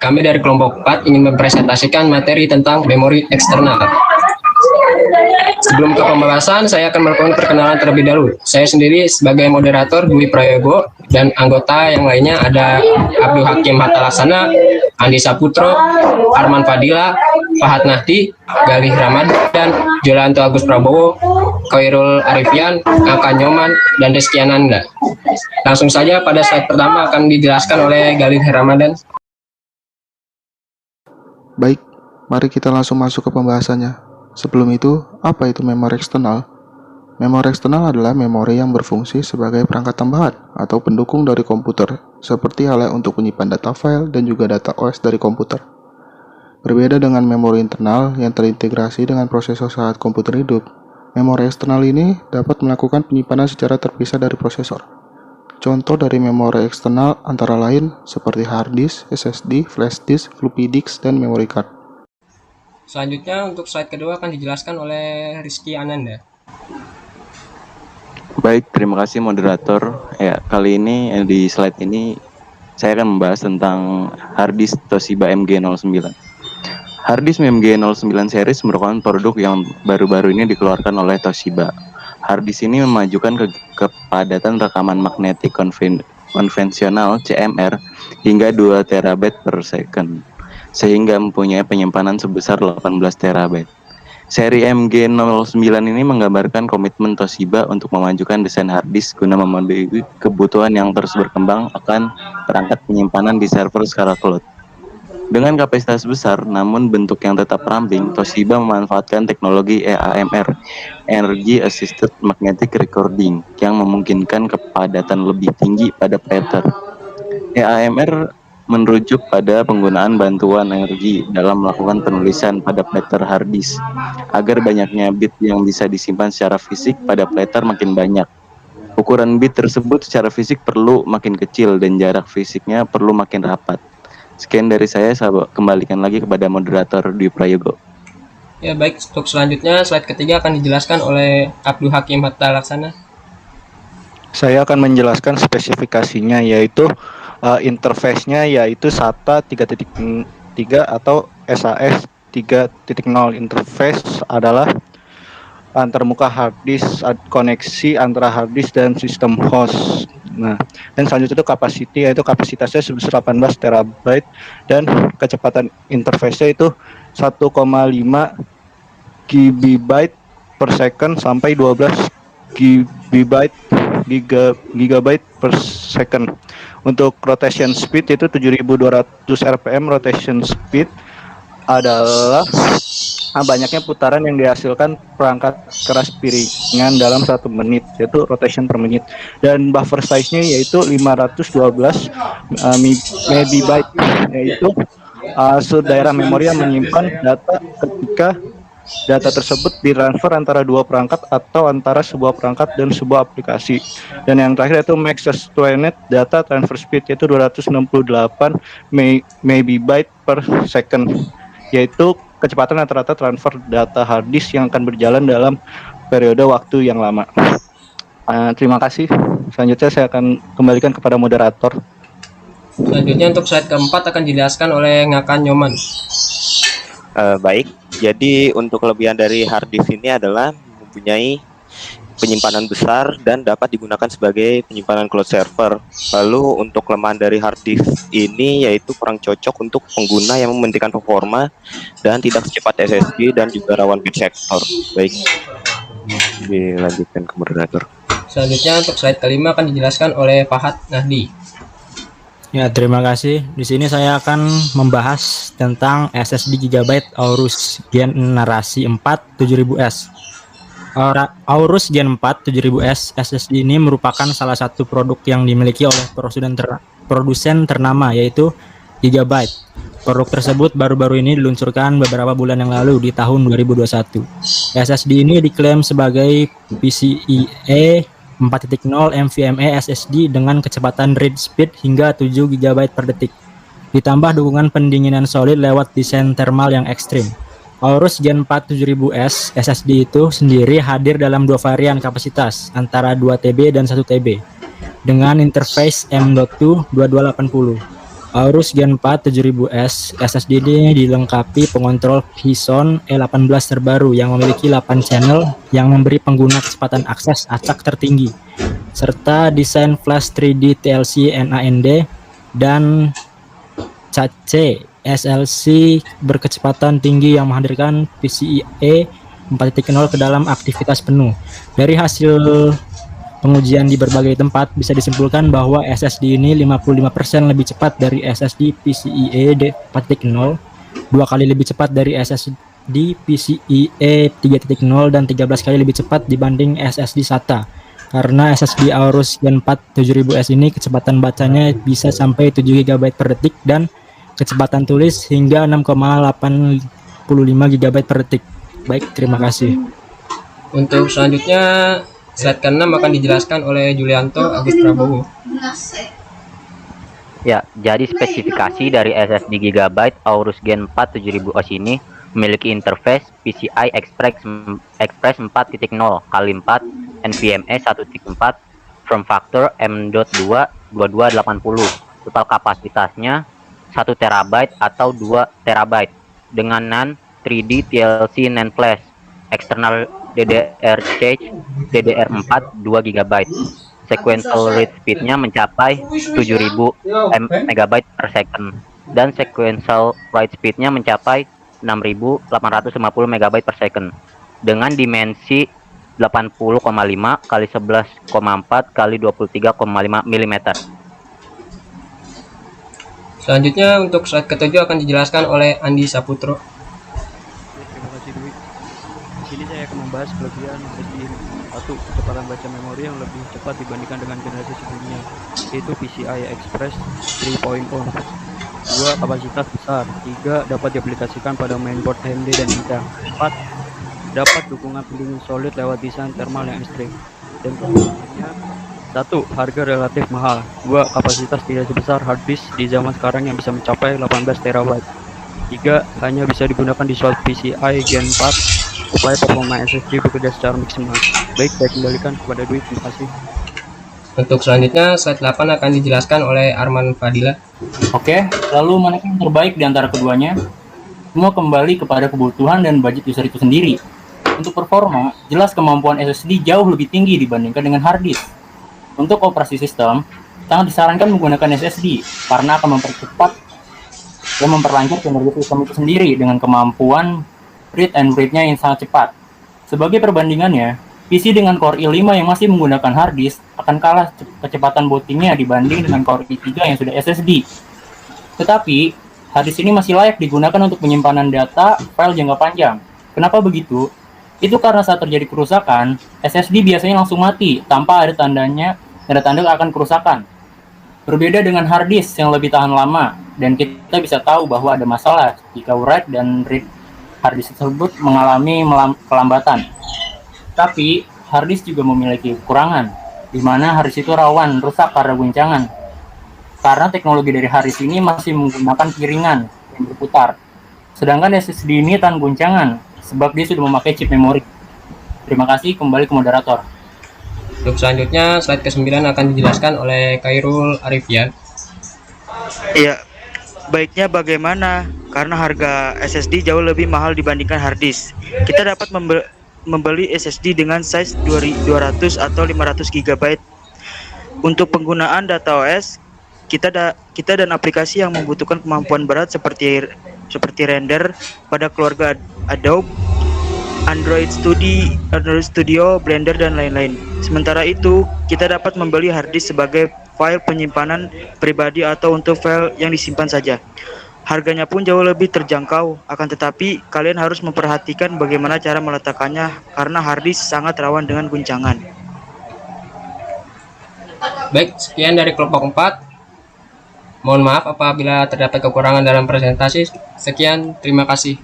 Kami dari kelompok 4 ingin mempresentasikan materi tentang memori eksternal. Sebelum ke pembahasan, saya akan melakukan perkenalan terlebih dahulu. Saya sendiri sebagai moderator Dwi Prayogo dan anggota yang lainnya ada Abdul Hakim Hatta Laksana, Andi Saputro, Arman Fadila, Fahad Nahdi, Galih Ramadan, Jolanto Agus Prabowo, Khairul Arifian, Angka Nyoman, dan Rizky Ananda. Langsung saja pada slide pertama akan dijelaskan oleh Galih Ramadan. Baik, mari kita langsung masuk ke pembahasannya. Sebelum itu, apa itu memori eksternal? Memori eksternal adalah memori yang berfungsi sebagai perangkat tambahan atau pendukung dari komputer, seperti halnya untuk menyimpan data file dan juga data OS dari komputer. Berbeda dengan memori internal yang terintegrasi dengan prosesor saat komputer hidup, memori eksternal ini dapat melakukan penyimpanan secara terpisah dari prosesor. Contoh dari memori eksternal antara lain seperti hard disk, SSD, flash disk, floppy disk, dan memory card. Selanjutnya untuk slide kedua akan dijelaskan oleh Rizky Ananda. Baik, terima kasih moderator. Ya, kali ini di slide ini saya akan membahas tentang hard disk Toshiba MG09. Hard disk MG09 series merupakan produk yang baru-baru ini dikeluarkan oleh Toshiba. Hard disk ini memajukan kepadatan rekaman magnetik konvensional CMR hingga 2 TB per second, sehingga mempunyai penyimpanan sebesar 18 TB. Seri MG09 ini menggambarkan komitmen Toshiba untuk memajukan desain hard disk guna memenuhi kebutuhan yang terus berkembang akan perangkat penyimpanan di server skala cloud. Dengan kapasitas besar namun bentuk yang tetap ramping, Toshiba memanfaatkan teknologi EAMR, Energy Assisted Magnetic Recording, yang memungkinkan kepadatan lebih tinggi pada platter. EAMR merujuk pada penggunaan bantuan energi dalam melakukan penulisan pada platter hard disk, agar banyaknya bit yang bisa disimpan secara fisik pada platter makin banyak. Ukuran bit tersebut secara fisik perlu makin kecil dan jarak fisiknya perlu makin rapat. Sekian dari saya kembalikan lagi kepada moderator Dwi Prayogo. Ya baik, untuk selanjutnya slide ketiga akan dijelaskan oleh Abdul Hakim Hatta Laksana. Saya akan menjelaskan spesifikasinya, yaitu interface-nya yaitu SATA 3.3 atau SAS 3.0. Interface adalah antarmuka hard disk, koneksi antara hard disk dan sistem host. Nah, dan selanjutnya itu capacity, yaitu kapasitasnya sebesar 18 TB dan kecepatan interface-nya itu 1,5 GB per second sampai 12 GB per second. Untuk rotation speed itu 7200 rpm. Rotation speed adalah banyaknya putaran yang dihasilkan perangkat keras piringan dalam 1 menit, yaitu rotation per menit. Dan buffer size-nya yaitu 512 MB, yaitu daerah memori yang menyimpan data ketika data tersebut ditransfer antara 2 perangkat atau antara sebuah perangkat dan sebuah aplikasi. Dan yang terakhir yaitu max sustained data transfer speed, yaitu 268 MB per second, yaitu kecepatan rata-rata transfer data hard disk yang akan berjalan dalam periode waktu yang lama. Terima kasih. Selanjutnya saya akan kembalikan kepada moderator. Selanjutnya untuk slide keempat akan dijelaskan oleh Ngaka Nyoman. Baik, jadi untuk kelebihan dari hard disk ini adalah mempunyai penyimpanan besar dan dapat digunakan sebagai penyimpanan cloud server. Lalu untuk kelemahan dari hard disk ini yaitu kurang cocok untuk pengguna yang mementingkan performa dan tidak secepat SSD dan juga rawan bit sector. Baik, dilanjutkan ke moderator. Selanjutnya untuk slide kelima akan dijelaskan oleh Fahad Nahdi. Ya, terima kasih. Di sini saya akan membahas tentang SSD Gigabyte Aorus generasi 4 7000S. Aorus Gen 4 7000S SSD ini merupakan salah satu produk yang dimiliki oleh produsen ternama, yaitu Gigabyte. Produk tersebut baru-baru ini diluncurkan beberapa bulan yang lalu di tahun 2021. SSD ini diklaim sebagai PCIe 4.0 NVMe SSD dengan kecepatan read speed hingga 7 GB per detik. Ditambah dukungan pendinginan solid lewat desain thermal yang ekstrim. Aorus Gen 4 7000S SSD itu sendiri hadir dalam 2 varian kapasitas antara 2 TB dan 1 TB dengan interface M.2 2280. Aorus Gen 4 7000S SSD ini dilengkapi pengontrol Phison E18 terbaru yang memiliki 8 channel yang memberi pengguna kecepatan akses acak tertinggi, serta desain flash 3D TLC NAND dan cache SLC berkecepatan tinggi yang menghadirkan PCIe 4.0 ke dalam aktivitas penuh. Dari hasil pengujian di berbagai tempat bisa disimpulkan bahwa SSD ini 55% lebih cepat dari SSD PCIe 4.0, 2 kali lebih cepat dari SSD PCIe 3.0 dan 13 kali lebih cepat dibanding SSD SATA. Karena SSD Aorus Gen 4 7000S ini kecepatan bacanya bisa sampai 7 GB per detik dan kecepatan tulis hingga 6,85 GB per detik. Baik, terima kasih. Untuk selanjutnya slide ke-6 akan dijelaskan oleh Julianto Agus Prabowo. Ya, jadi spesifikasi dari SSD Gigabyte Aorus Gen 4 7000OS ini memiliki interface PCI Express 4.0 x 4 NVMe 1.4 form factor M.2 2280. Total kapasitasnya 1 TB atau 2 TB dengan NAND 3D TLC NAND flash, external DDR cache DDR4 2 GB. Sequential read speednya mencapai 7000 MB per second dan sequential write speednya mencapai 6850 MB per second dengan dimensi 80,5 kali 11,4 kali 23,5 mm. Selanjutnya untuk slide ke-7 akan dijelaskan oleh Andi Saputro. Terima kasih Dwi. Di sini saya akan membahas kelebihan SSD ini. 1. Kecepatan baca memori yang lebih cepat dibandingkan dengan generasi sebelumnya, yaitu PCI Express 3.0. 2. Kapasitas besar. 3. Dapat diaplikasikan pada mainboard AMD dan Nvidia. 4. Dapat dukungan pendingin solid lewat desain thermal yang ekstrim. Dan kemudiannya 1. Harga relatif mahal. 2. Kapasitas tidak sebesar hard disk di zaman sekarang yang bisa mencapai 18 TB. 3. Hanya bisa digunakan di slot PCI Gen 4 supaya performa SSD bekerja secara maksimal. Baik, saya kembalikan kepada Dwi. Terima kasih. Untuk selanjutnya slide 8 akan dijelaskan oleh Arman Fadila. Oke, lalu mana yang terbaik di antara keduanya? Semua kembali kepada kebutuhan dan budget user itu sendiri. Untuk performa, jelas kemampuan SSD jauh lebih tinggi dibandingkan dengan hard disk. Untuk operasi sistem, sangat disarankan menggunakan SSD karena akan mempercepat dan memperlancar kinerja sistem itu sendiri dengan kemampuan read and write-nya yang sangat cepat. Sebagai perbandingannya, PC dengan Core i5 yang masih menggunakan hard disk akan kalah kecepatan bootingnya dibanding dengan Core i3 yang sudah SSD. Tetapi, hard disk ini masih layak digunakan untuk penyimpanan data file jangka panjang. Kenapa begitu? Itu karena saat terjadi kerusakan, SSD biasanya langsung mati tanpa ada tanda akan kerusakan. Berbeda dengan hard disk yang lebih tahan lama, dan kita bisa tahu bahwa ada masalah jika write dan read hard disk tersebut mengalami kelambatan. Tapi, hard disk juga memiliki kekurangan, di mana hard disk itu rawan rusak karena guncangan. Karena teknologi dari hard disk ini masih menggunakan piringan yang berputar. Sedangkan SSD ini tahan guncangan, sebab dia sudah memakai chip memori. Terima kasih, kembali ke moderator. Untuk selanjutnya slide ke-9 akan dijelaskan oleh Khairul Arifian. Iya, baiknya bagaimana? Karena harga SSD jauh lebih mahal dibandingkan hard disk. Kita dapat membeli SSD dengan size 200 atau 500 GB. Untuk penggunaan data OS, kita dan aplikasi yang membutuhkan kemampuan berat seperti render pada keluarga Adobe, Android Studio, Blender, dan lain-lain. Sementara itu, kita dapat membeli hard disk sebagai file penyimpanan pribadi atau untuk file yang disimpan saja. Harganya pun jauh lebih terjangkau, akan tetapi kalian harus memperhatikan bagaimana cara meletakkannya karena hard disk sangat rawan dengan guncangan. Baik, sekian dari kelompok 4. Mohon maaf apabila terdapat kekurangan dalam presentasi. Sekian, terima kasih.